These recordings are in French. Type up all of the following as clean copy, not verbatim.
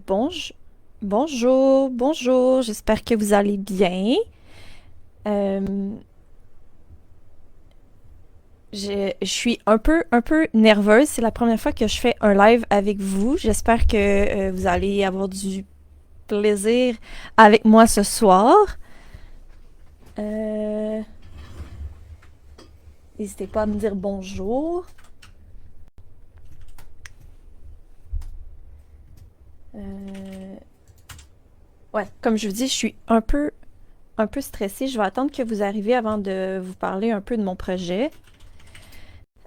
Bonjour, bonjour, j'espère que vous allez bien. Euh, je suis un peu nerveuse. C'est la première fois que je fais un live avec vous. J'espère que vous allez avoir du plaisir avec moi ce soir. Euh, N'hésitez pas à me dire bonjour. Euh, ouais, comme je vous dis, je suis un peu stressée. Je vais attendre que vous arriviez avant de vous parler un peu de mon projet.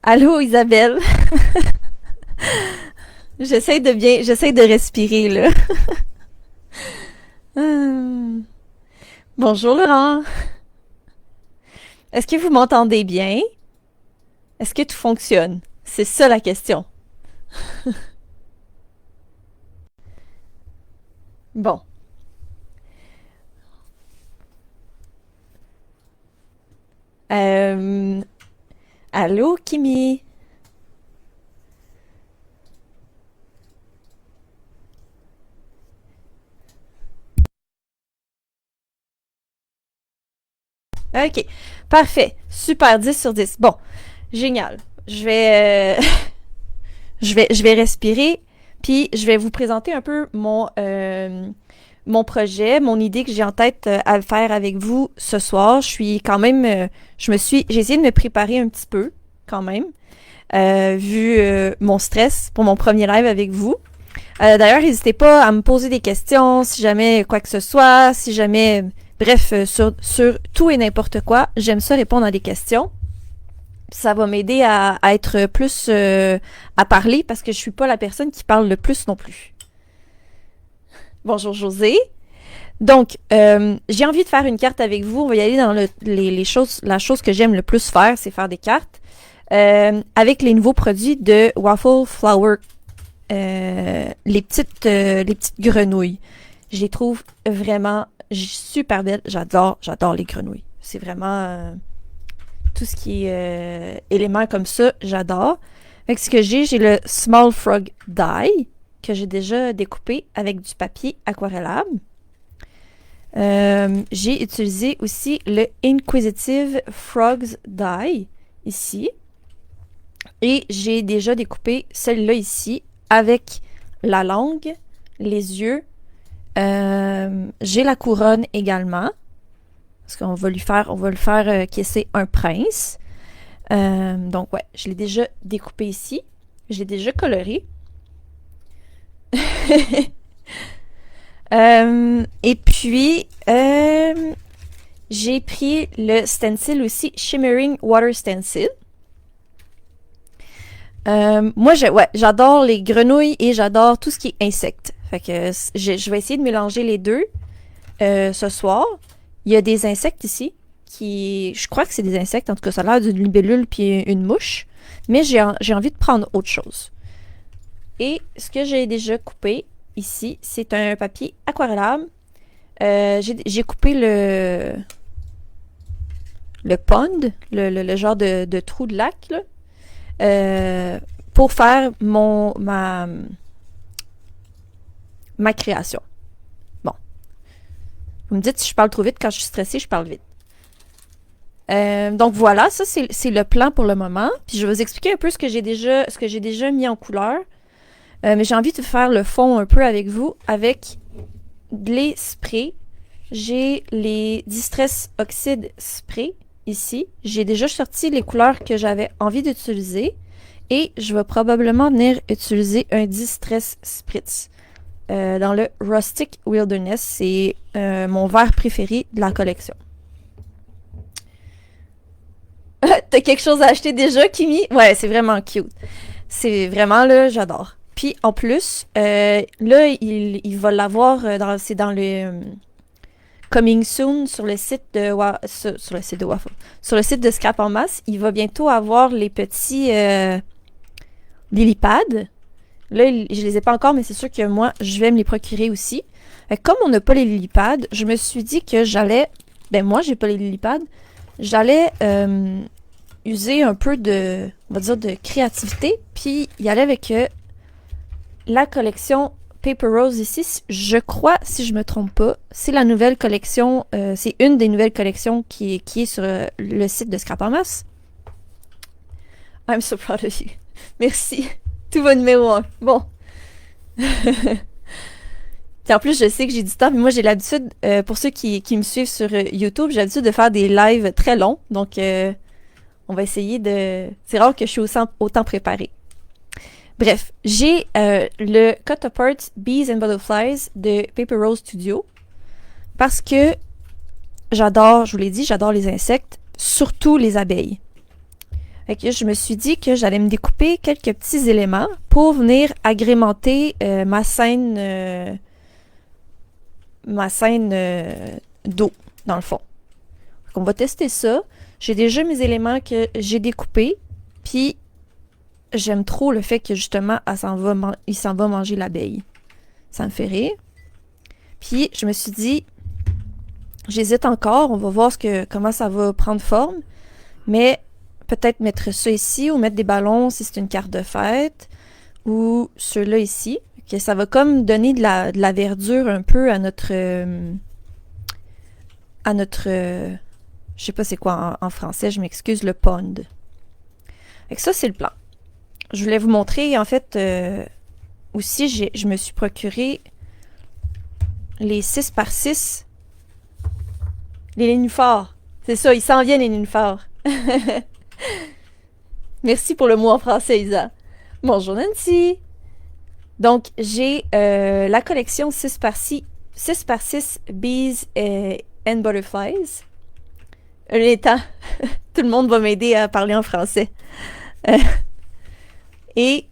Allô, Isabelle. J'essaie de respirer là. Hum. Bonjour Laurent. Est-ce que vous m'entendez bien? Est-ce que tout fonctionne? C'est ça la question. Bon. Euh, Allô, Kimi? Ok. Parfait. Super. 10 sur 10. Bon. Génial. Je vais respirer, puis je vais vous présenter un peu mon projet, mon idée que j'ai en tête à faire avec vous ce soir. Je suis quand même, j'ai essayé de me préparer un petit peu, quand même, vu mon stress pour mon premier live avec vous. D'ailleurs, n'hésitez pas à me poser des questions si jamais quoi que ce soit, si jamais, bref, sur tout et n'importe quoi. J'aime ça répondre à des questions. Ça va m'aider à être plus à parler parce que je suis pas la personne qui parle le plus non plus. Bonjour José. Donc, j'ai envie de faire une carte avec vous. On va y aller dans les choses. La chose que j'aime le plus faire, c'est faire des cartes avec les nouveaux produits de Waffle Flower, les petites grenouilles. Je les trouve vraiment super belles. J'adore les grenouilles. C'est vraiment tout ce qui est éléments comme ça, j'adore. Fait ce que j'ai le Small Frog Die que j'ai déjà découpé avec du papier aquarellable. J'ai utilisé aussi le Inquisitive Frogs Die ici. Et j'ai déjà découpé celle-là ici avec la langue, les yeux. J'ai la couronne également. Parce qu'on va on va le faire qui c'est un prince. Donc ouais, je l'ai déjà découpé ici. Je l'ai déjà coloré. Et puis, j'ai pris le stencil aussi, Shimmering Water Stencil. Moi, j'adore les grenouilles et j'adore tout ce qui est insectes. Fait que je vais essayer de mélanger les deux ce soir. Il y a des insectes ici je crois que c'est des insectes. En tout cas, ça a l'air d'une libellule puis une mouche. Mais j'ai envie de prendre autre chose. Et ce que j'ai déjà coupé ici, c'est un papier aquarellable. J'ai coupé le pond, le genre de trou de lac, là, pour faire ma création. Bon. Vous me dites si je parle trop vite. Quand je suis stressée, je parle vite. Donc voilà, ça c'est le plan pour le moment. Puis je vais vous expliquer un peu ce que j'ai déjà mis en couleur. Mais j'ai envie de faire le fond un peu avec vous, avec les sprays. J'ai les Distress Oxide Spray ici. J'ai déjà sorti les couleurs que j'avais envie d'utiliser. Et je vais probablement venir utiliser un Distress Spritz dans le Rustic Wilderness. C'est mon vert préféré de la collection. T'as quelque chose à acheter déjà, Kimi? Ouais, c'est vraiment cute. C'est vraiment, là, j'adore. Puis, en plus, là, il va l'avoir, c'est dans le Coming Soon sur le site de sur le site de Waffle. Sur le site de Scrap en masse, il va bientôt avoir les petits lilypads. Là, je les ai pas encore, mais c'est sûr que moi, je vais me les procurer aussi. Comme on n'a pas les lilypads, je me suis dit que j'allais... Ben moi, j'ai pas les lilypads. J'allais user un peu on va dire, de créativité, puis y aller avec la collection Paper Rose ici, je crois, si je me trompe pas, c'est la nouvelle collection, c'est une des nouvelles collections qui est sur le site de Scrap en Masse. I'm so proud of you. Merci. Tout va numéro 1. Bon. Puis en plus, je sais que j'ai du temps. Puis moi, j'ai l'habitude, pour ceux qui me suivent sur YouTube, j'ai l'habitude de faire des lives très longs. Donc, on va essayer de... C'est rare que je suis autant préparée. Bref, j'ai le Cut Apart Bees and Butterflies de Paper Rose Studio. Parce que j'adore, je vous l'ai dit, j'adore les insectes, surtout les abeilles. Fait que je me suis dit que j'allais me découper quelques petits éléments pour venir agrémenter ma scène d'eau, dans le fond. Donc on va tester ça. J'ai déjà mes éléments que j'ai découpés, puis j'aime trop le fait que justement, il s'en va manger l'abeille. Ça me fait rire. Puis je me suis dit, j'hésite encore, on va voir comment ça va prendre forme, mais peut-être mettre ça ici ou mettre des ballons si c'est une carte de fête, ou ceux-là ici. Que ça va comme donner de la verdure un peu à notre je sais pas c'est quoi en français, je m'excuse, le pond. Fait que ça, c'est le plan. Je voulais vous montrer, en fait, aussi, je me suis procuré les 6x6, les nénuphars. C'est ça, ils s'en viennent, les nénuphars. Merci pour le mot en français, Isa. Bonjour, Nancy. Donc, j'ai la collection 6x6 Bees and Butterflies. Les temps, tout le monde va m'aider à parler en français. Et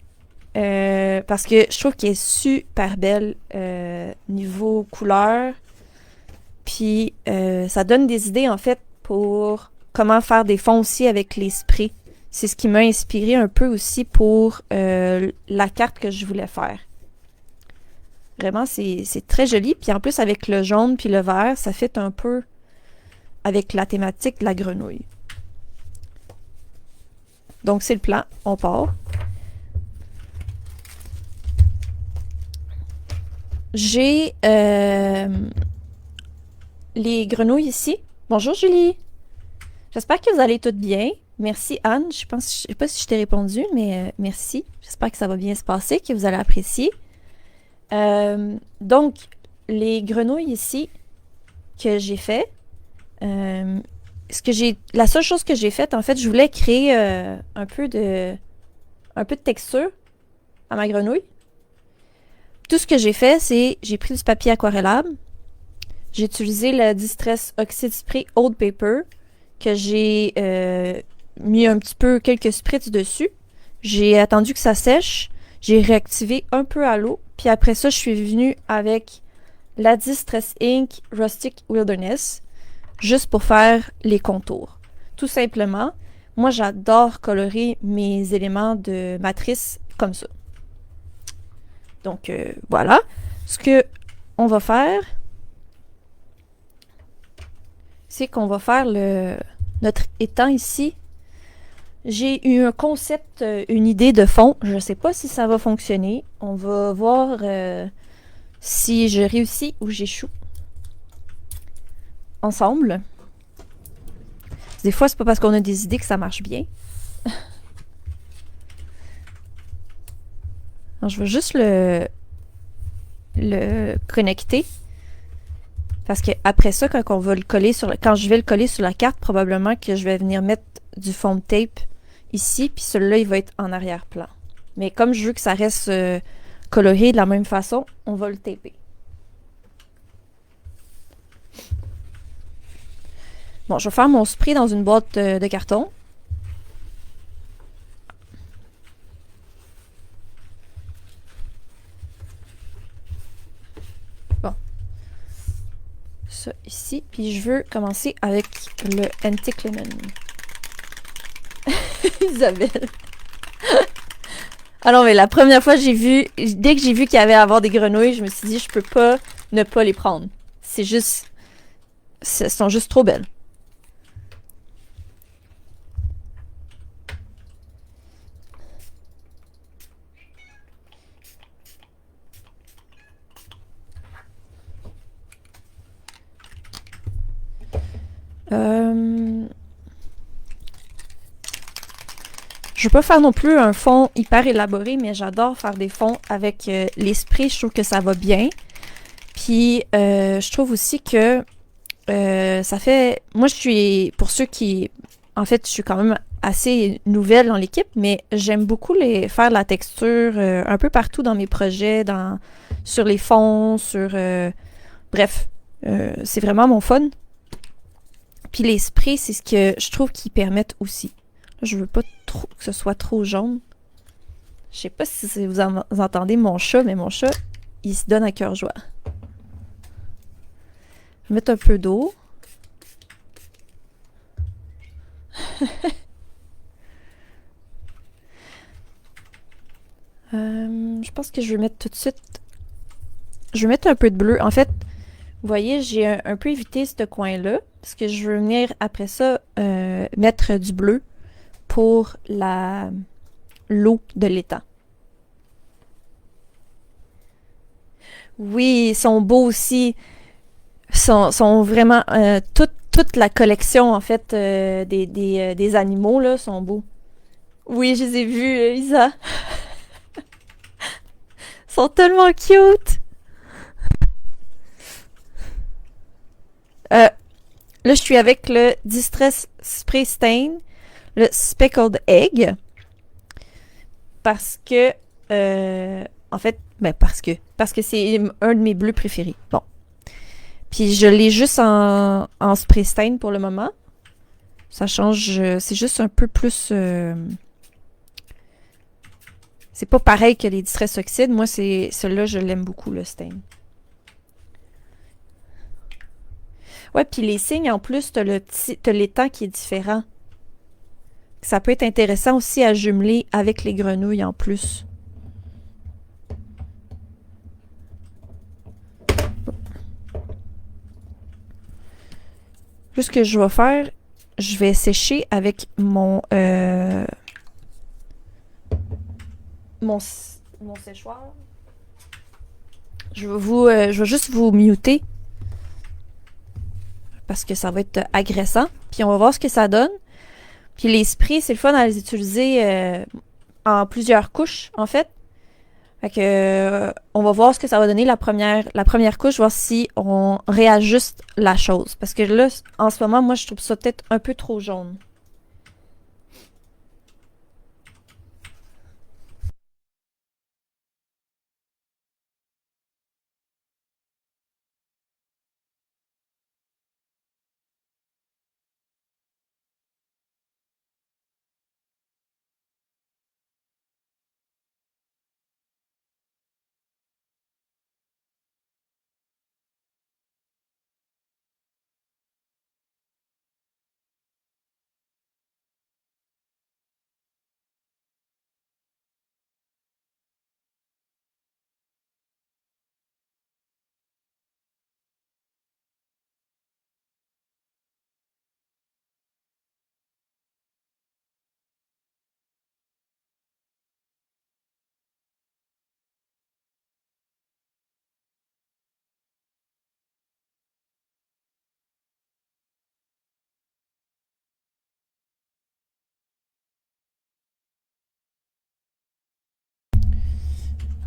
parce que je trouve qu'elle est super belle niveau couleur. Puis ça donne des idées en fait pour comment faire des fonds aussi avec les sprays. C'est ce qui m'a inspiré un peu aussi pour la carte que je voulais faire. Vraiment, c'est très joli. Puis en plus, avec le jaune puis le vert, ça fait un peu avec la thématique de la grenouille. Donc, c'est le plan. On part. J'ai les grenouilles ici. Bonjour, Julie. J'espère que vous allez toutes bien. Merci, Anne. Je sais pas si je t'ai répondu, mais merci. J'espère que ça va bien se passer, que vous allez apprécier. Donc, les grenouilles ici que j'ai fait, la seule chose que j'ai faite, en fait, je voulais créer un peu de texture à ma grenouille. Tout ce que j'ai fait, c'est j'ai pris du papier aquarellable, j'ai utilisé le Distress Oxide Spray Old Paper que j'ai mis un petit peu quelques spritz dessus. J'ai attendu que ça sèche, j'ai réactivé un peu à l'eau, puis après ça, je suis venue avec la Distress Ink Rustic Wilderness, juste pour faire les contours. Tout simplement, moi j'adore colorer mes éléments de matrice comme ça. Donc voilà, ce que on va faire, c'est qu'on va faire notre étang ici. J'ai eu un concept, une idée de fond. Je ne sais pas si ça va fonctionner. On va voir si je réussis ou j'échoue. Ensemble. Des fois, c'est pas parce qu'on a des idées que ça marche bien. Alors, je vais juste le connecter. Parce que après ça, quand je vais le coller sur la carte, probablement que je vais venir mettre du foam tape ici, puis celui-là, il va être en arrière-plan. Mais comme je veux que ça reste coloré de la même façon, on va le taper. Bon, je vais faire mon spray dans une boîte de carton. Bon. Ça ici. Puis je veux commencer avec le Antique Lemon. Isabelle. Ah non, mais la première fois dès que j'ai vu qu'il y avait à avoir des grenouilles, je me suis dit, je peux pas ne pas les prendre. Elles sont juste trop belles. Euh, Je veux pas faire non plus un fond hyper élaboré, mais j'adore faire des fonds avec les sprays. Je trouve que ça va bien. Puis, je trouve aussi que ça fait... Moi, je suis... Pour ceux qui... En fait, je suis quand même assez nouvelle dans l'équipe, mais j'aime beaucoup faire la texture un peu partout dans mes projets, sur les fonds, bref, c'est vraiment mon fun. Puis les sprays, c'est ce que je trouve qu'ils permettent aussi. Là, je veux pas trop que ce soit trop jaune. Je sais pas si vous entendez mon chat, mais mon chat, il se donne à cœur joie. Je vais mettre un peu d'eau. Je pense que je vais mettre tout de suite... Je vais mettre un peu de bleu. En fait, vous voyez, j'ai un peu évité ce coin-là, parce que je veux venir, après ça, mettre du bleu pour l'eau de l'étang. Oui, ils sont beaux aussi. Sont vraiment... toute la collection, en fait, des animaux, là, sont beaux. Oui, je les ai vus, Isa. Ils sont tellement cute. Euh, Là, je suis avec le Distress Spray Stain, le Speckled Egg, parce que... en fait, parce que c'est un de mes bleus préférés. Bon. Puis je l'ai juste en spray stain pour le moment. Ça change, c'est juste un peu plus... c'est pas pareil que les Distress Oxide. Moi, celui-là, je l'aime beaucoup, le stain. Ouais, puis les signes, en plus, t'as l'étang qui est différent. Ça peut être intéressant aussi à jumeler avec les grenouilles en plus. Plus ce que je vais faire, je vais sécher avec mon séchoir. Je vais juste vous muter parce que ça va être agressant. Puis on va voir ce que ça donne. Puis les sprays, c'est le fun à les utiliser en plusieurs couches, en fait. Fait que, on va voir ce que ça va donner la première couche, voir si on réajuste la chose. Parce que là, en ce moment, moi, je trouve ça peut-être un peu trop jaune.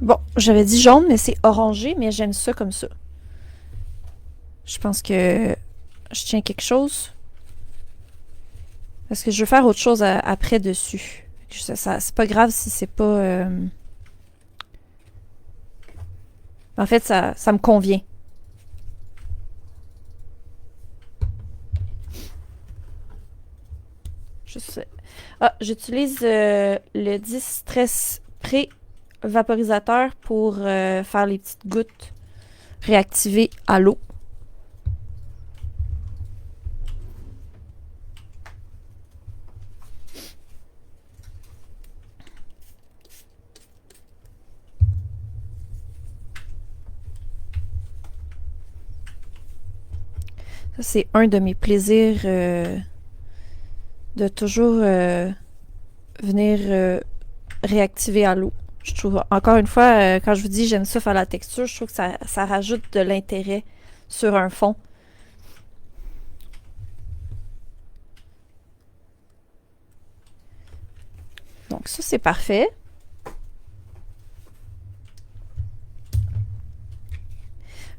Bon, j'avais dit jaune, mais c'est orangé, mais j'aime ça comme ça. Je pense que je tiens quelque chose. Parce que je veux faire autre chose après dessus. C'est pas grave si c'est pas... En fait, ça me convient. Je sais. Ah, j'utilise le Distress Pré-Vaporisateur pour faire les petites gouttes réactivées à l'eau. Ça, c'est un de mes plaisirs de toujours venir réactiver à l'eau. Je trouve, encore une fois, quand je vous dis j'aime ça faire la texture, je trouve que ça rajoute de l'intérêt sur un fond. Donc ça, c'est parfait.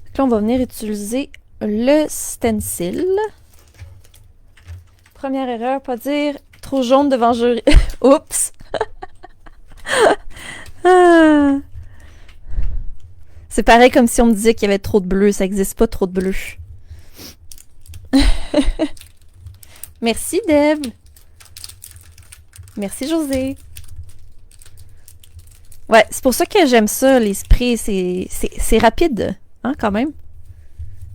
Donc là, on va venir utiliser le stencil. Première erreur, pas dire trop jaune devant jury. Oups! Ah. C'est pareil comme si on me disait qu'il y avait trop de bleu. Ça n'existe pas trop de bleu. Merci, Deb. Merci, José. Ouais, c'est pour ça que j'aime ça, les sprays. C'est rapide, hein, quand même.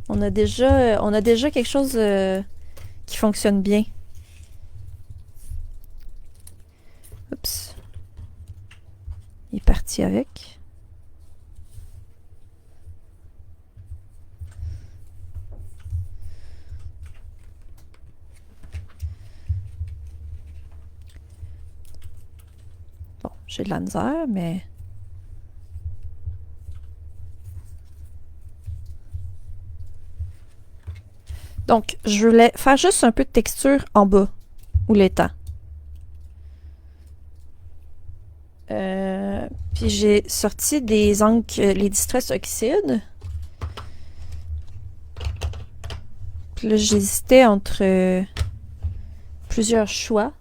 On a déjà quelque chose qui fonctionne bien. Oups. Il est parti avec. Bon, j'ai de la misère, mais... Donc, je voulais faire juste un peu de texture en bas, ou l'étang. Puis j'ai sorti des encres, les Distress Oxide. Puis là, j'hésitais entre plusieurs choix.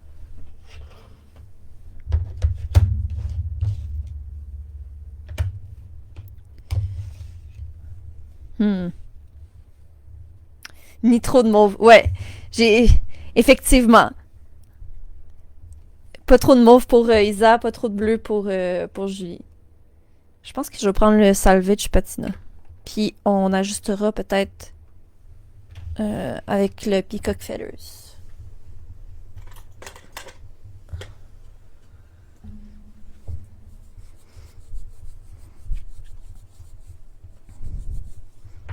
Ni trop de mauve. Ouais, j'ai... Effectivement. Pas trop de mauve pour Isa, pas trop de bleu pour Julie. Je pense que je vais prendre le Salvage Patina. Puis on ajustera peut-être avec le Peacock Feathers.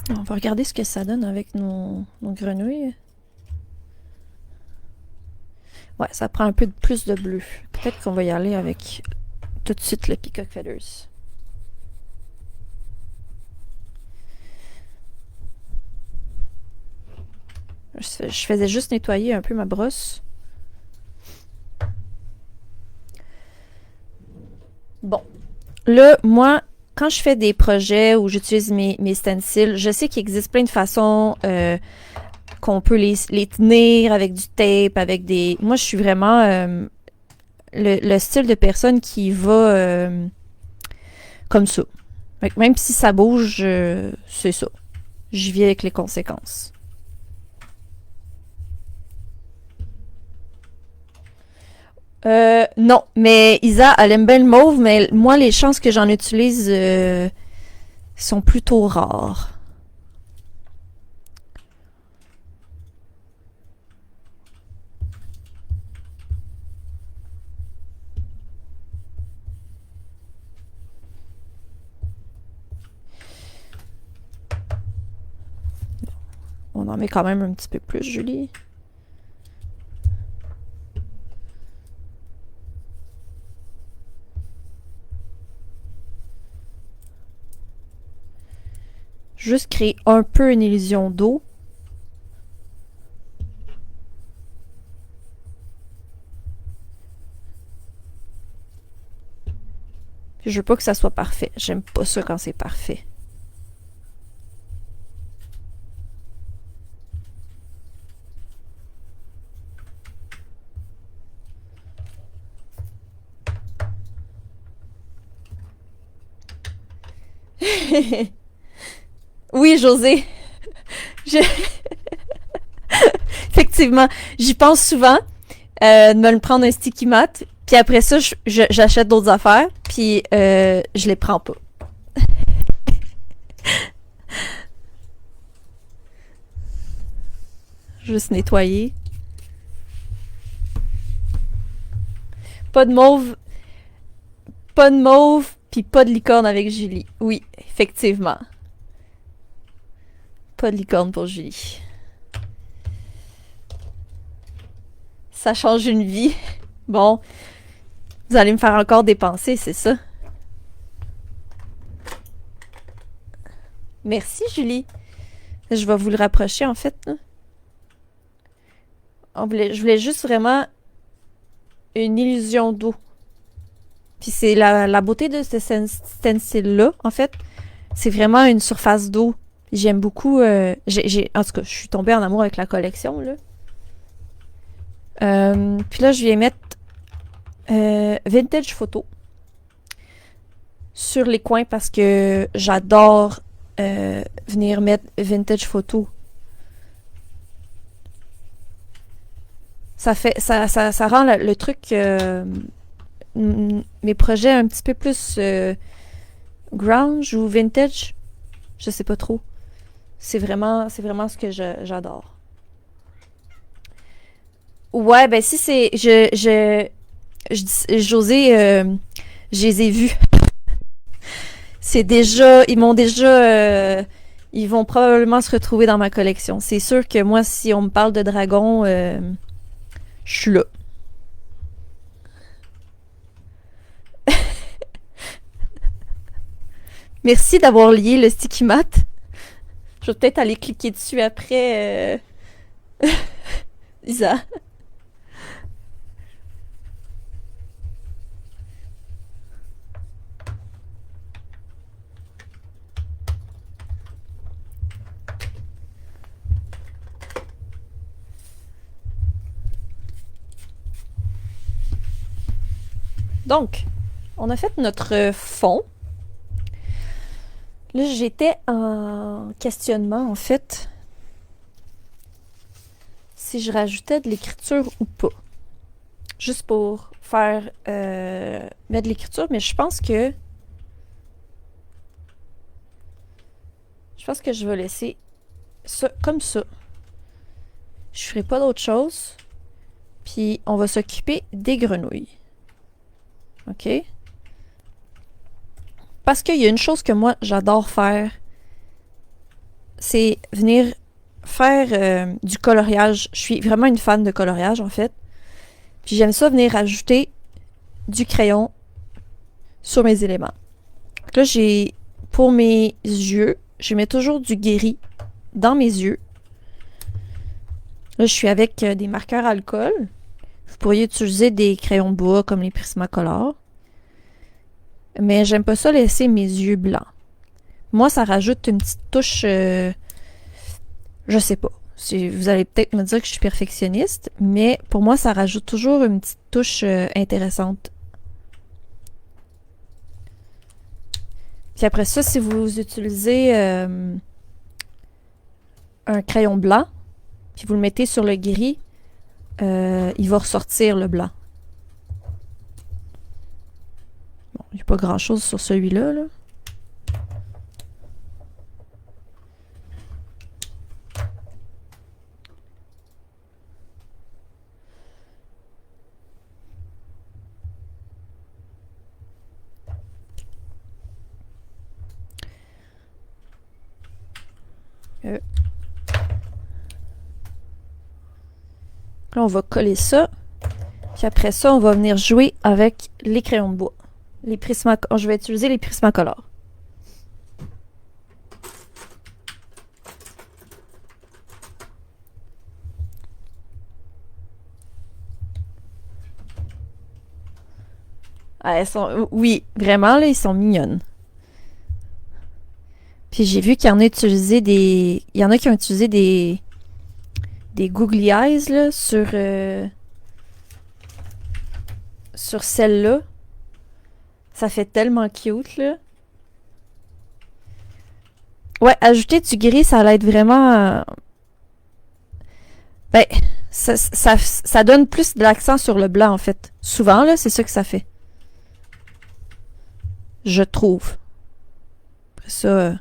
On va regarder ce que ça donne avec nos grenouilles. Ouais, ça prend un peu plus de bleu. Peut-être qu'on va y aller avec tout de suite le Peacock Feathers. Je faisais juste nettoyer un peu ma brosse. Bon. Là, moi, quand je fais des projets où j'utilise mes stencils, je sais qu'il existe plein de façons qu'on peut les tenir avec du tape, avec des... Moi, je suis vraiment le style de personne qui va comme ça. Même si ça bouge, c'est ça. Je vis avec les conséquences. Non, mais Isa, elle aime bien le mauve, mais moi, les chances que j'en utilise sont plutôt rares. On en met quand même un petit peu plus, Julie. Juste créer un peu une illusion d'eau. Puis je veux pas que ça soit parfait. J'aime pas ça quand c'est parfait. Oui, José. Je... Effectivement, j'y pense souvent de me le prendre un sticky mat. Puis après ça, j'achète d'autres affaires. Puis je les prends pas. Juste nettoyer. Pas de mauve. Pas de mauve. Puis pas de licorne avec Julie. Oui, effectivement. Pas de licorne pour Julie. Ça change une vie. Bon, vous allez me faire encore dépenser, c'est ça? Merci, Julie. Je vais vous le rapprocher, en fait. Je voulais juste vraiment une illusion d'eau. Puis c'est la beauté de ce stencil-là, en fait. C'est vraiment une surface d'eau. J'aime beaucoup. En tout cas, je suis tombée en amour avec la collection, là. Puis là, je viens mettre Vintage Photo sur les coins parce que j'adore venir mettre Vintage Photo. Ça rend le truc, mes projets un petit peu plus grunge ou vintage. Je sais pas trop. C'est vraiment ce que j'adore. Ouais, ben si c'est, José, je les ai vus. C'est déjà, ils vont probablement se retrouver dans ma collection. C'est sûr que moi, si on me parle de dragon, je suis là. Merci d'avoir lié le sticky mat. Je vais peut-être aller cliquer dessus après, Isa. Donc, on a fait notre fond. Là, j'étais en questionnement, en fait, si je rajoutais de l'écriture ou pas. Juste pour faire mettre de l'écriture, mais je pense que je vais laisser ça comme ça. Je ferai pas d'autre chose. Puis on va s'occuper des grenouilles. OK? Parce qu'il y a une chose que moi j'adore faire, c'est venir faire du coloriage. Je suis vraiment une fan de coloriage en fait. Puis j'aime ça venir ajouter du crayon sur mes éléments. Donc là, pour mes yeux, je mets toujours du gris dans mes yeux. Là, je suis avec des marqueurs alcool. Vous pourriez utiliser des crayons de bois comme les Prismacolor. Mais j'aime pas ça laisser mes yeux blancs. Moi, ça rajoute une petite touche... je sais pas. Vous allez peut-être me dire que je suis perfectionniste, mais pour moi, ça rajoute toujours une petite touche intéressante. Puis après ça, si vous utilisez un crayon blanc, puis vous le mettez sur le gris, il va ressortir le blanc. Bon, il n'y a pas grand-chose sur celui-là, là. Là, on va coller ça. Puis après ça, on va venir jouer avec les crayons de bois. Je vais utiliser les Prismacolor. Ah, oui, vraiment, là, ils sont mignonnes. Puis j'ai vu qu'il y en a utilisé des... Il y en a qui ont utilisé des googly eyes, là, sur celle-là. Ça fait tellement cute, là. Ouais, ajouter du gris, ça l'aide vraiment... Ben, ça donne plus de l'accent sur le blanc, en fait. Souvent, là, c'est ça que ça fait. Je trouve. Après ça...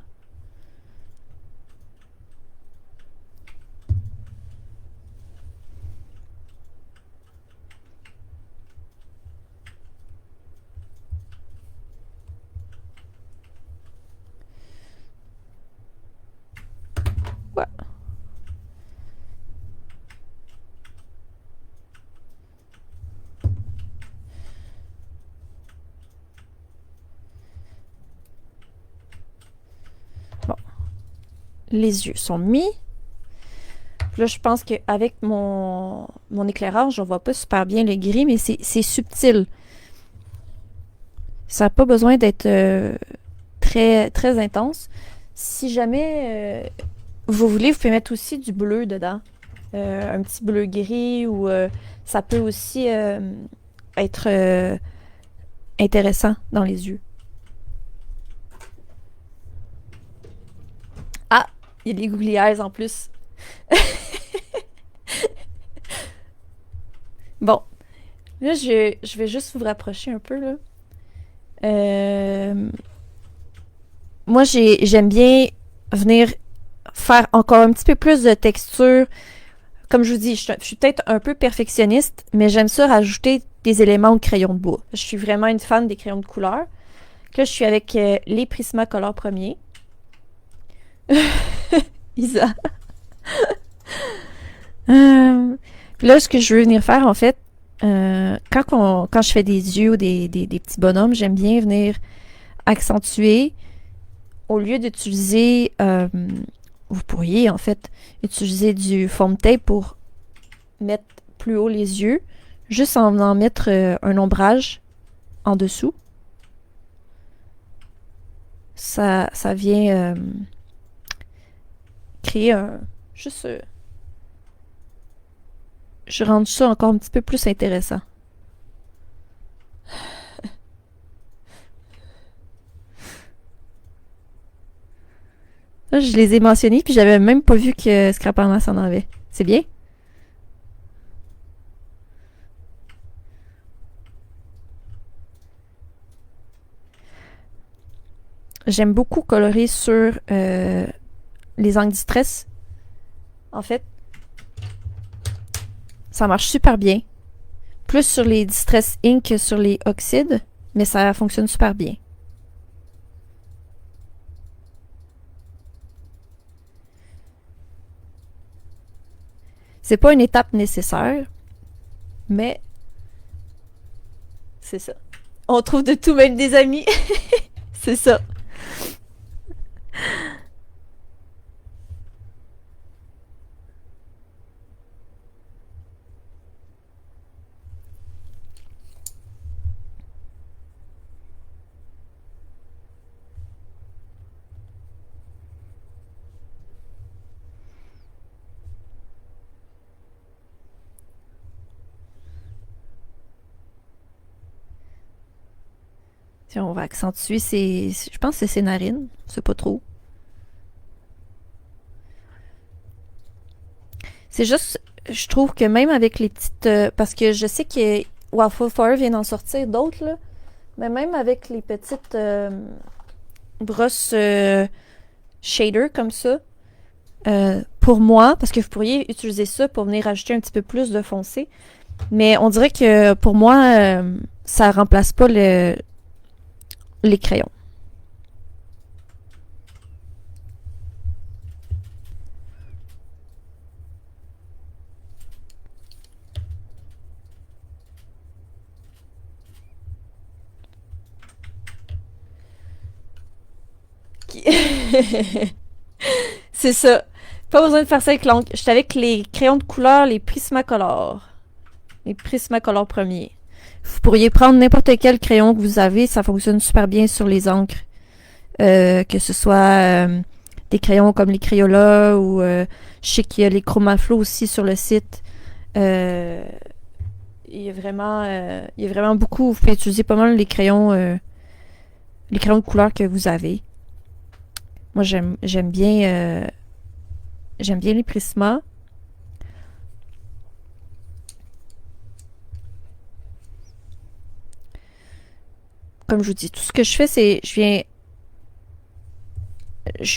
Ouais. Bon. Les yeux sont mis. Là, je pense qu'avec mon éclairage, on voit pas super bien le gris, mais c'est subtil. Ça n'a pas besoin d'être très, très intense. Si jamais vous voulez, vous pouvez mettre aussi du bleu dedans. Un petit bleu gris ou ça peut aussi être intéressant dans les yeux. Ah, il y a des gouglières en plus. Bon, là, je vais juste vous rapprocher un peu, là. Euh, Moi, j'aime bien venir faire encore un petit peu plus de texture. Comme je vous dis, je suis peut-être un peu perfectionniste, mais j'aime ça rajouter des éléments de crayon de bois. Je suis vraiment une fan des crayons de couleur. Là, je suis avec les Prismacolor premiers. Isa. Puis là, ce que je veux venir faire, en fait, quand je fais des yeux ou des petits bonhommes, j'aime bien venir accentuer. Au lieu d'utiliser, vous pourriez en fait utiliser du foam tape pour mettre plus haut les yeux, juste en venant mettre un ombrage en dessous. Ça vient créer un... Juste... je rends ça encore un petit peu plus intéressant. Là, je les ai mentionnés, puis j'avais même pas vu que Scrapana s'en avait. C'est bien? J'aime beaucoup colorer sur les angles stress. En fait, ça marche super bien. Plus sur les Distress Ink que sur les oxydes, mais ça fonctionne super bien. C'est pas une étape nécessaire, mais c'est ça. On trouve de tout, même des amis. C'est ça. Tiens, on va accentuer ses... Je pense que c'est ses narines. C'est pas trop. C'est juste... Je trouve que même avec les petites... parce que je sais que Waffle Fire vient d'en sortir d'autres, là. Mais même avec les petites brosses shader comme ça, pour moi, parce que vous pourriez utiliser ça pour venir ajouter un petit peu plus de foncé, mais on dirait que pour moi, ça remplace pas les crayons. C'est ça. Pas besoin de faire ça avec l'encre. J'étais avec les crayons de couleur, les Prismacolor. Les Prismacolor premiers. Vous pourriez prendre n'importe quel crayon que vous avez, ça fonctionne super bien sur les encres. Que ce soit des crayons comme les Crayola ou je sais qu'il y a les Chromaflow aussi sur le site. Euh, il y a vraiment beaucoup. Vous pouvez utiliser pas mal les crayons de couleur que vous avez. Moi, j'aime bien les Prisma. Comme je vous dis, tout ce que je fais, c'est je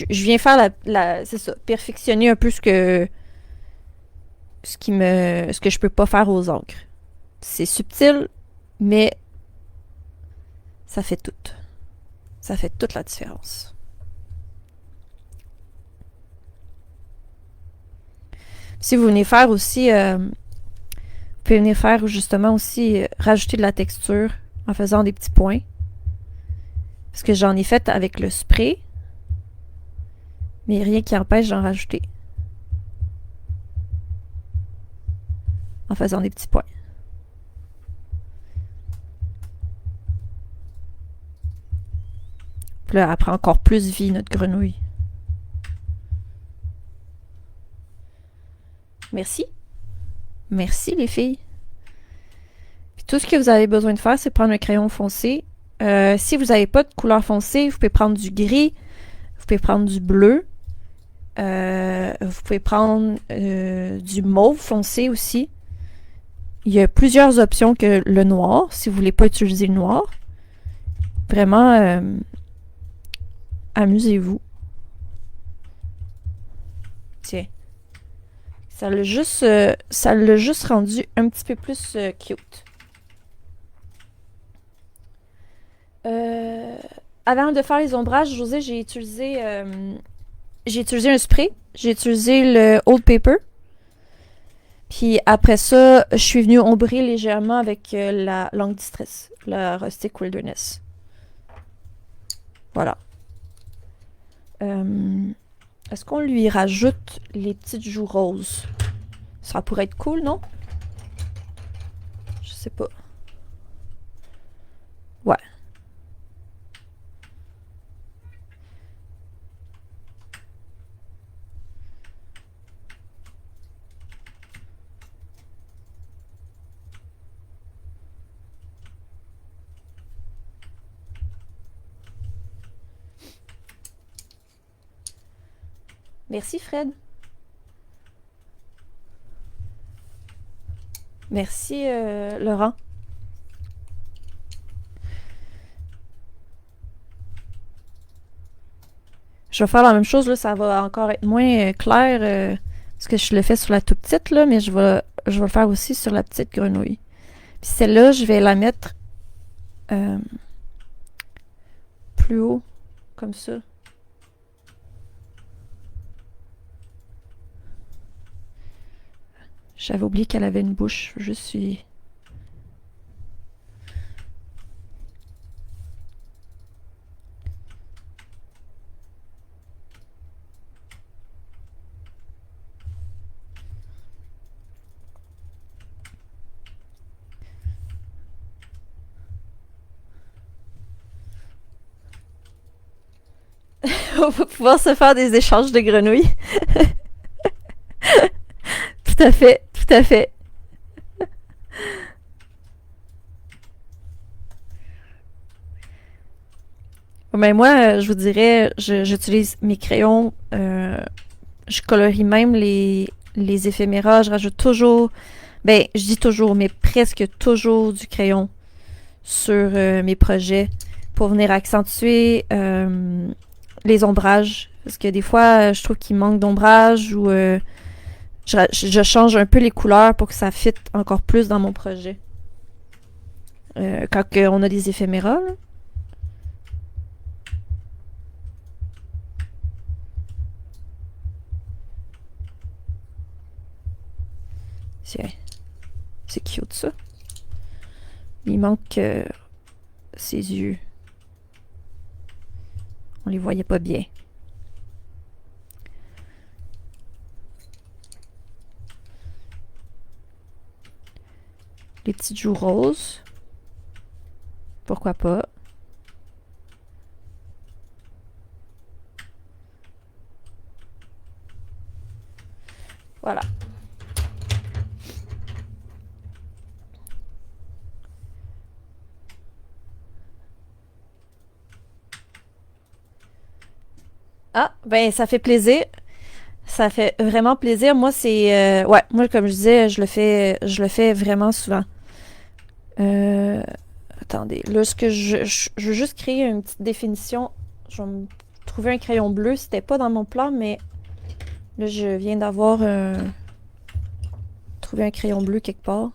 viens faire c'est ça, perfectionner un peu ce que je peux pas faire aux encres. C'est subtil, mais ça fait tout. Ça fait toute la différence. Si vous venez faire aussi, vous pouvez venir faire justement aussi rajouter de la texture en faisant des petits points. Parce que j'en ai fait avec le spray, mais rien qui empêche d'en rajouter. En faisant des petits points. Puis là, elle prend encore plus vie, notre grenouille. Merci. Merci, les filles. Puis tout ce que vous avez besoin de faire, c'est prendre un crayon foncé. Si vous n'avez pas de couleur foncée, vous pouvez prendre du gris, vous pouvez prendre du bleu, vous pouvez prendre du mauve foncé aussi. Il y a plusieurs options que le noir, si vous voulez pas utiliser le noir. Vraiment, amusez-vous. Tiens. Ça l'a juste rendu un petit peu plus cute. Avant de faire les ombrages, José, j'ai utilisé un spray. J'ai utilisé le Old Paper. Puis après ça, je suis venue ombrer légèrement avec la Long Distress, la Rustic Wilderness. Voilà. Est-ce qu'on lui rajoute les petites joues roses? Ça pourrait être cool, non? Je sais pas. Ouais. Merci, Fred. Merci, Laurent. Je vais faire la même chose, là, ça va encore être moins clair, parce que je le fais sur la toute petite, là, mais je vais le faire aussi sur la petite grenouille. Puis celle-là, je vais la mettre plus haut, comme ça. J'avais oublié qu'elle avait une bouche. Je suis... On va pouvoir se faire des échanges de grenouilles. Tout à fait, tout à fait. Mais moi, je vous dirais, j'utilise mes crayons, je colorie même les éphéméras, je rajoute toujours, ben, je dis toujours, mais presque toujours du crayon sur mes projets pour venir accentuer les ombrages. Parce que des fois, je trouve qu'il manque d'ombrage ou je change un peu les couleurs pour que ça fitte encore plus dans mon projet. Quand on a des éphéméras, là. C'est cute, ça. Il manque ses yeux. On les voyait pas bien. Les petites joues roses. Pourquoi pas. Voilà. Ah, ben ça fait plaisir. Ça fait vraiment plaisir. Moi, c'est ouais, moi comme je disais, je le fais vraiment souvent. Euh, attendez, là ce que je veux juste créer une petite définition. Je vais me trouver un crayon bleu, c'était pas dans mon plan, mais là je viens d'avoir trouvé un crayon bleu quelque part.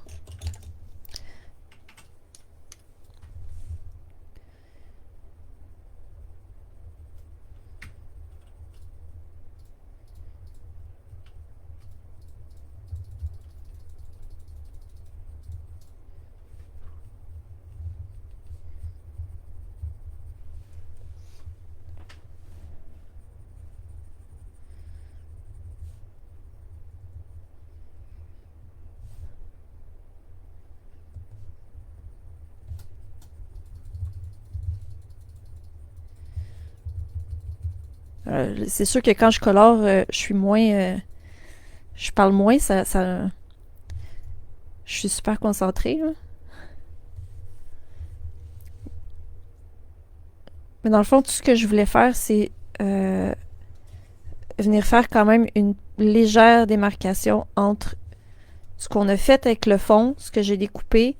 C'est sûr que quand je colore, je suis moins... je parle moins, je suis super concentrée, là. Mais dans le fond, tout ce que je voulais faire, c'est venir faire quand même une légère démarcation entre ce qu'on a fait avec le fond, ce que j'ai découpé,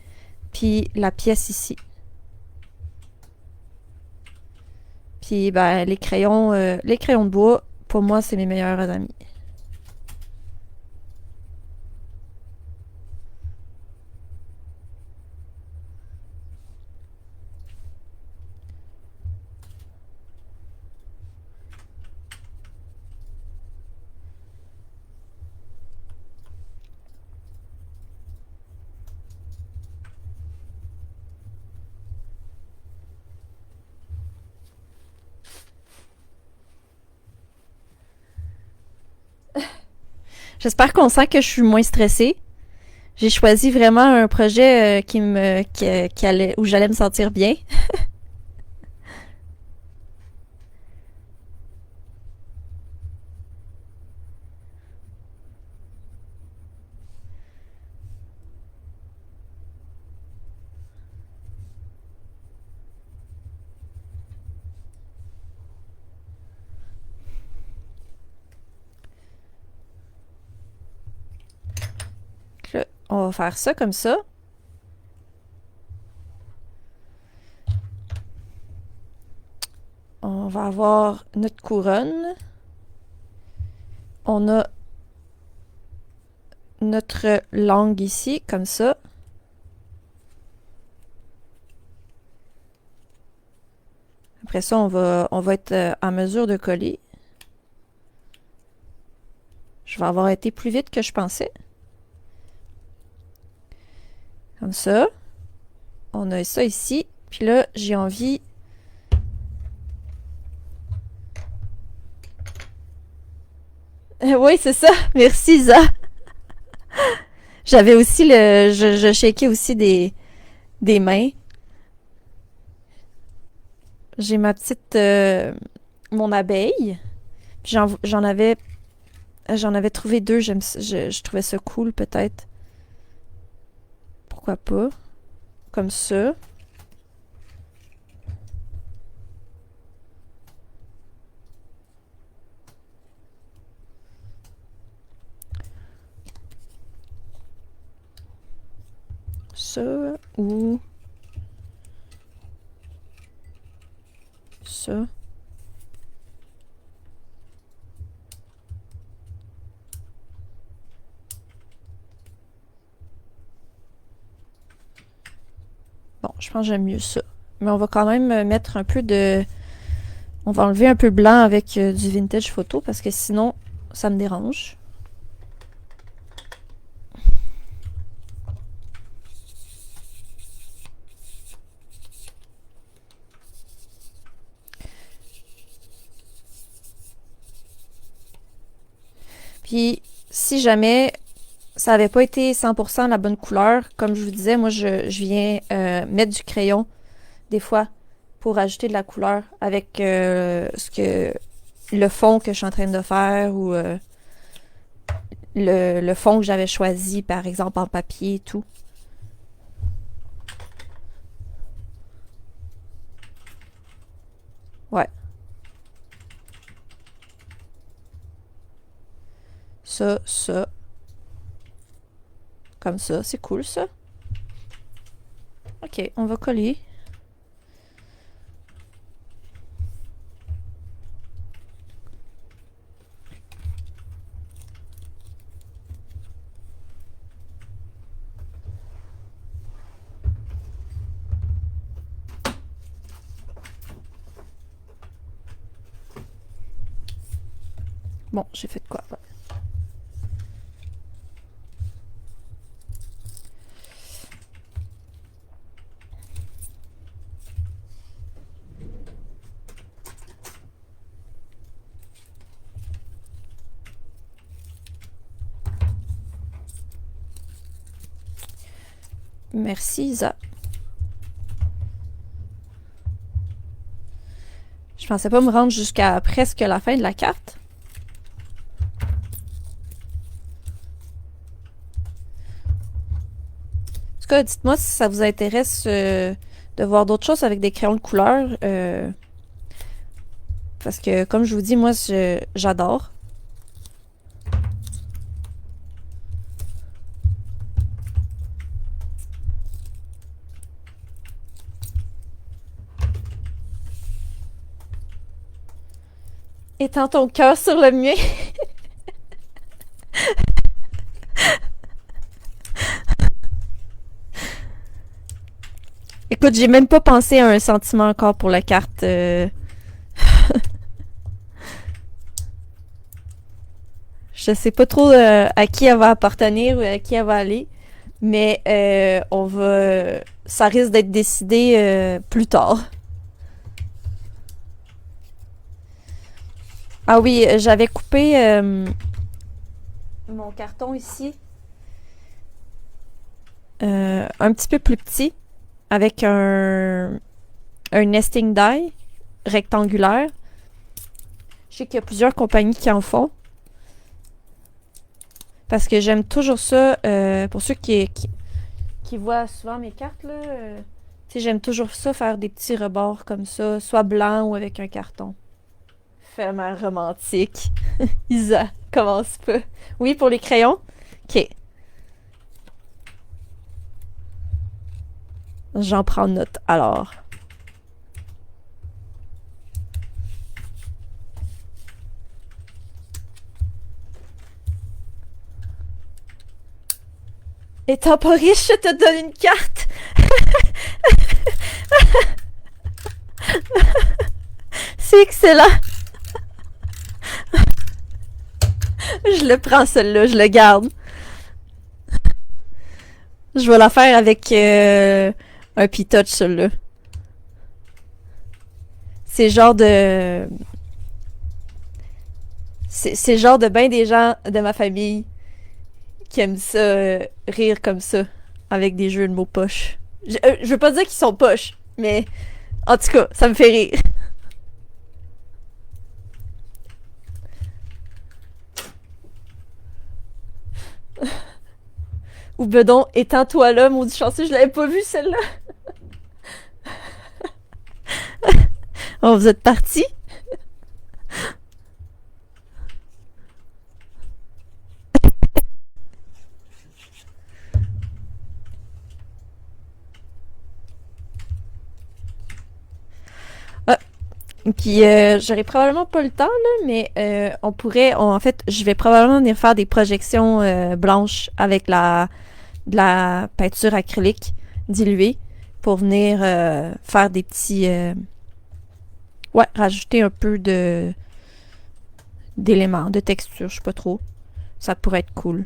puis la pièce ici. Puis ben, les crayons de bois, pour moi, c'est mes meilleurs amis. J'espère qu'on sent que je suis moins stressée. J'ai choisi vraiment un projet qui allait, où j'allais me sentir bien. Là, on va faire ça comme ça. On va avoir notre couronne. On a notre langue ici, comme ça. Après ça, on va être en mesure de coller. Je vais avoir été plus vite que je pensais. Comme ça. On a ça ici. Puis là, j'ai envie... Oui, c'est ça. Merci, Isa. J'avais aussi je shakais aussi des mains. J'ai ma petite... mon abeille. J'en avais trouvé deux. Je trouvais ça cool, peut-être. Pourquoi pas? Comme ça. Ça ou ça. Bon, je pense que j'aime mieux ça. Mais on va quand même mettre un peu de... On va enlever un peu blanc avec du vintage photo parce que sinon, ça me dérange. Puis, si jamais ça n'avait pas été 100% la bonne couleur, comme je vous disais, moi, je viens mettre du crayon, des fois, pour ajouter de la couleur avec le fond que je suis en train de faire ou le fond que j'avais choisi, par exemple, en papier et tout. Ouais. Ça. Comme ça. C'est cool, ça. Ok, on va coller. Bon, j'ai fait de quoi? Ouais. Merci, Isa. Je pensais pas me rendre jusqu'à presque la fin de la carte. En tout cas, dites-moi si ça vous intéresse de voir d'autres choses avec des crayons de couleur. Parce que, comme je vous dis, moi, j'adore. Étends ton cœur sur le mien. Écoute, j'ai même pas pensé à un sentiment encore pour la carte. Je sais pas trop à qui elle va appartenir ou à qui elle va aller. Mais on va. Ça risque d'être décidé plus tard. Ah oui, j'avais coupé mon carton ici un petit peu plus petit avec un nesting die rectangulaire. Je sais qu'il y a plusieurs compagnies qui en font. Parce que j'aime toujours ça. Pour ceux qui voient souvent mes cartes, là, tu sais, j'aime toujours ça, faire des petits rebords comme ça, soit blanc ou avec un carton. Vraiment romantique. Isa, commence pas. Oui, pour les crayons? Ok, j'en prends note alors. Étant pas riche, je te donne une carte. C'est excellent. Je le prends, celui-là, je le garde. Je vais la faire avec un P-Touch, celui-là. C'est genre de... C'est le genre de ben des gens de ma famille qui aiment ça, rire comme ça, avec des jeux de mots poches. Je veux pas dire qu'ils sont poches, mais en tout cas, ça me fait rire. Ou bedon, éteins-toi là, maudit chanceux, je l'avais pas vu celle-là. Oh, vous êtes partis? Ah, puis j'aurai probablement pas le temps là, mais on pourrait, en fait, je vais probablement venir faire des projections blanches avec de la peinture acrylique diluée pour venir faire des petits, ouais, rajouter un peu de d'éléments, de texture, je sais pas trop. Ça pourrait être cool.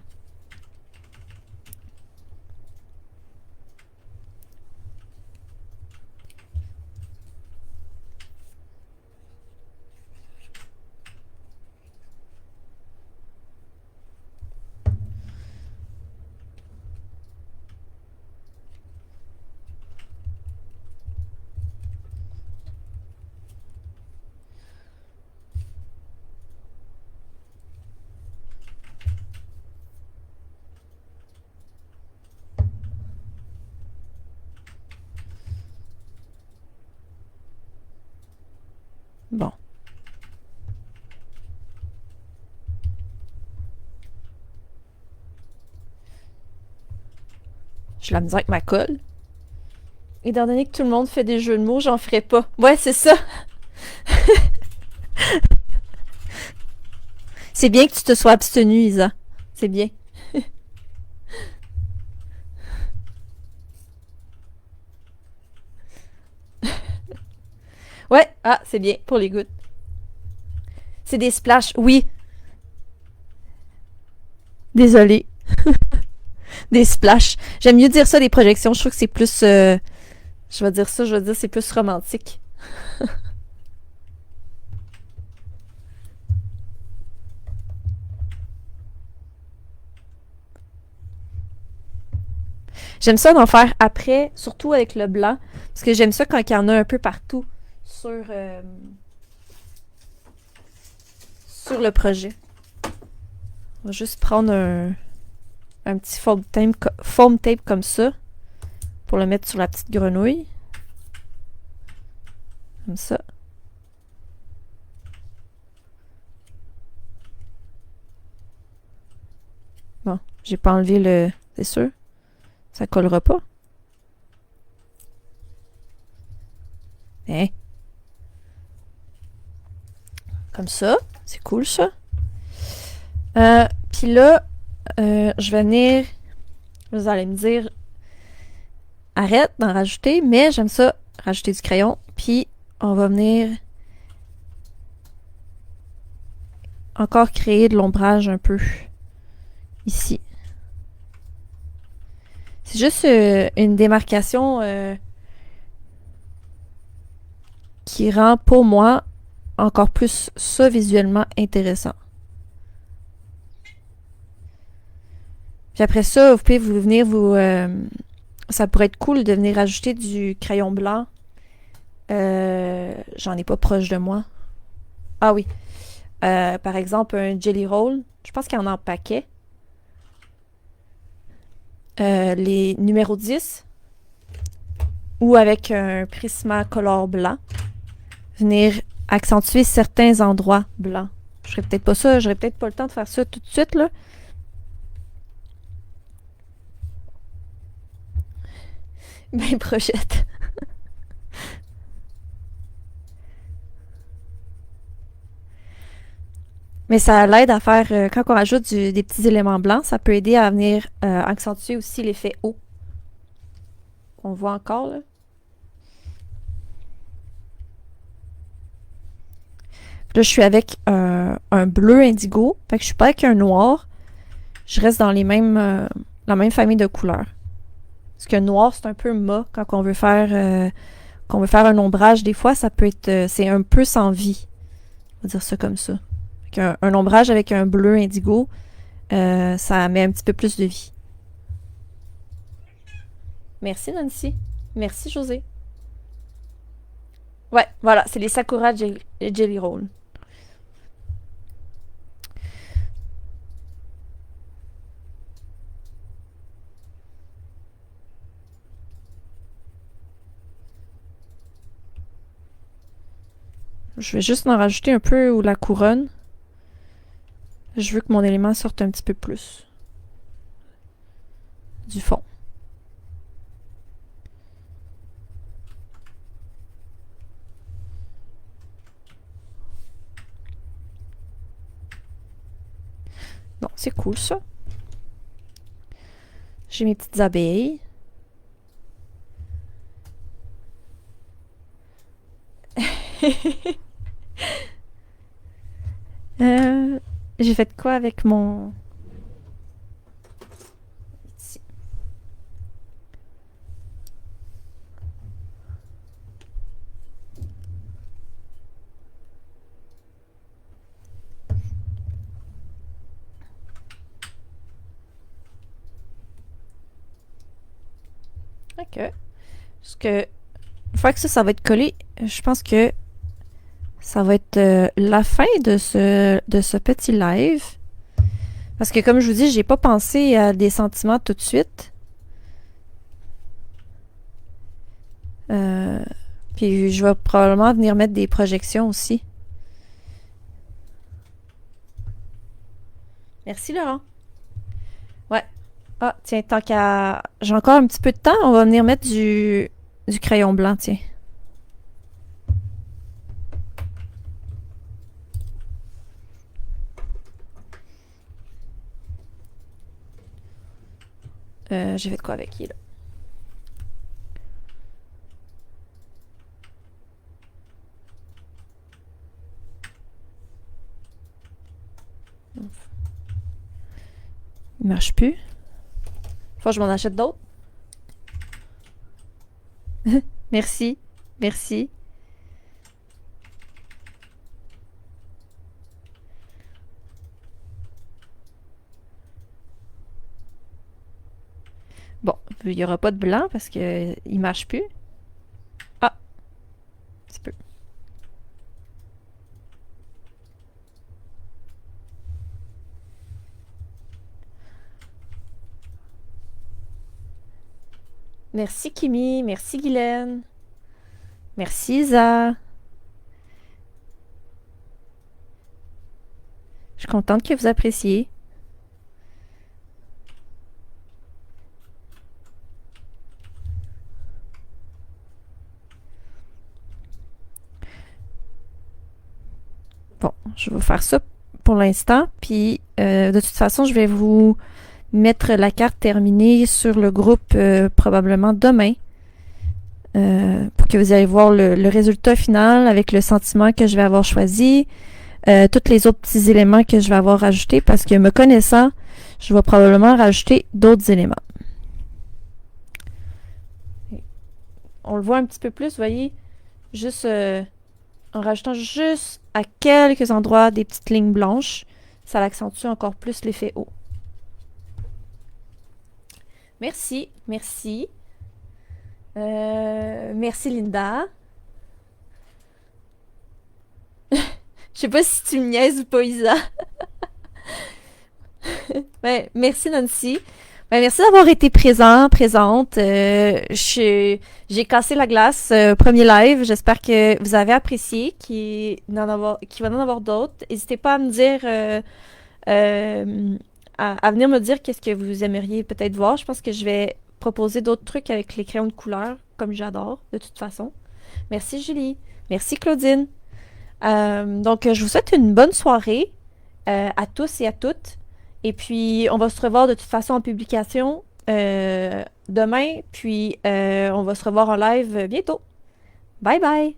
Bon, j'ai la misère avec ma colle. Étant donné que tout le monde fait des jeux de mots, j'en ferai pas. Ouais, c'est ça. C'est bien que tu te sois abstenu, Isa. C'est bien. Ouais, ah, c'est bien pour les gouttes. C'est des splashes, oui. Désolée. Des splashes. J'aime mieux dire ça des projections. Je trouve que c'est plus. Je vais dire ça, je vais dire c'est plus romantique. J'aime ça d'en faire après, surtout avec le blanc, parce que j'aime ça quand il y en a un peu partout sur, sur le projet. On va juste prendre un petit foam tape comme ça pour le mettre sur la petite grenouille. Comme ça. Bon, j'ai pas enlevé le... C'est sûr? Ça collera pas? Hein? Comme ça. C'est cool, ça. Puis là, je vais venir... Vous allez me dire... Arrête d'en rajouter, mais j'aime ça, rajouter du crayon. Puis, on va venir... encore créer de l'ombrage un peu. Ici. C'est juste une démarcation qui rend pour moi encore plus ça visuellement intéressant. Puis après ça, vous pouvez venir vous... ça pourrait être cool de venir ajouter du crayon blanc. J'en ai pas proche de moi. Ah oui. Par exemple, un Jelly Roll. Je pense qu'il y en a en paquet. Les numéros 10. Ou avec un Prismacolor blanc. Venir accentuer certains endroits blancs. Je ferais peut-être pas ça. J'aurais peut-être pas le temps de faire ça tout de suite, là. Ben, projette. Mais ça l'aide à faire, quand on rajoute des petits éléments blancs, ça peut aider à venir accentuer aussi l'effet haut. On voit encore, là. Là, je suis avec un bleu indigo. Fait que je suis pas avec un noir. Je reste dans la même famille de couleurs. Parce que noir, c'est un peu mat quand on veut faire un ombrage. Des fois, ça peut être... c'est un peu sans vie. On va dire ça comme ça. Un ombrage avec un bleu indigo, ça met un petit peu plus de vie. Merci, Nancy. Merci, José. Ouais, voilà, c'est les Sakura Jelly Roll. Je vais juste en rajouter un peu ou la couronne. Je veux que mon élément sorte un petit peu plus du fond. Bon, c'est cool ça. J'ai mes petites abeilles. J'ai fait quoi avec mon... Ici. Ok. Parce que une fois que ça va être collé, je pense que ça va être la fin de ce petit live. Parce que comme je vous dis, j'ai pas pensé à des sentiments tout de suite. Puis je vais probablement venir mettre des projections aussi. Merci Laurent. Ouais. Ah, tiens, tant qu'à... J'ai encore un petit peu de temps, on va venir mettre du crayon blanc, tiens. J'ai fait quoi avec qui, là? Il marche plus. Faut que je m'en achète d'autres. Merci. Merci. Bon, il n'y aura pas de blanc parce que il marche plus. Ah, un petit peu. Merci Kimi, merci Guylaine, merci Isa. Je suis contente que vous appréciez. Bon, je vais faire ça pour l'instant. Puis, de toute façon, je vais vous mettre la carte terminée sur le groupe probablement demain. Pour que vous allez voir le résultat final avec le sentiment que je vais avoir choisi, tous les autres petits éléments que je vais avoir rajoutés, parce que me connaissant, je vais probablement rajouter d'autres éléments. On le voit un petit peu plus, vous voyez, juste en rajoutant juste à quelques endroits des petites lignes blanches, ça accentue encore plus l'effet haut. Merci, merci. Merci Linda. Je sais pas si tu me niaises ou pas, Isa. Ben, merci Nancy. Ben, merci d'avoir été présente. J'ai cassé la glace, premier live. J'espère que vous avez apprécié, qu'il va en avoir d'autres. N'hésitez pas à me dire, à venir me dire qu'est-ce que vous aimeriez peut-être voir. Je pense que je vais proposer d'autres trucs avec les crayons de couleur, comme j'adore, de toute façon. Merci Julie. Merci Claudine. Donc, je vous souhaite une bonne soirée à tous et à toutes. Et puis, on va se revoir de toute façon en publication demain. Puis, on va se revoir en live bientôt. Bye bye!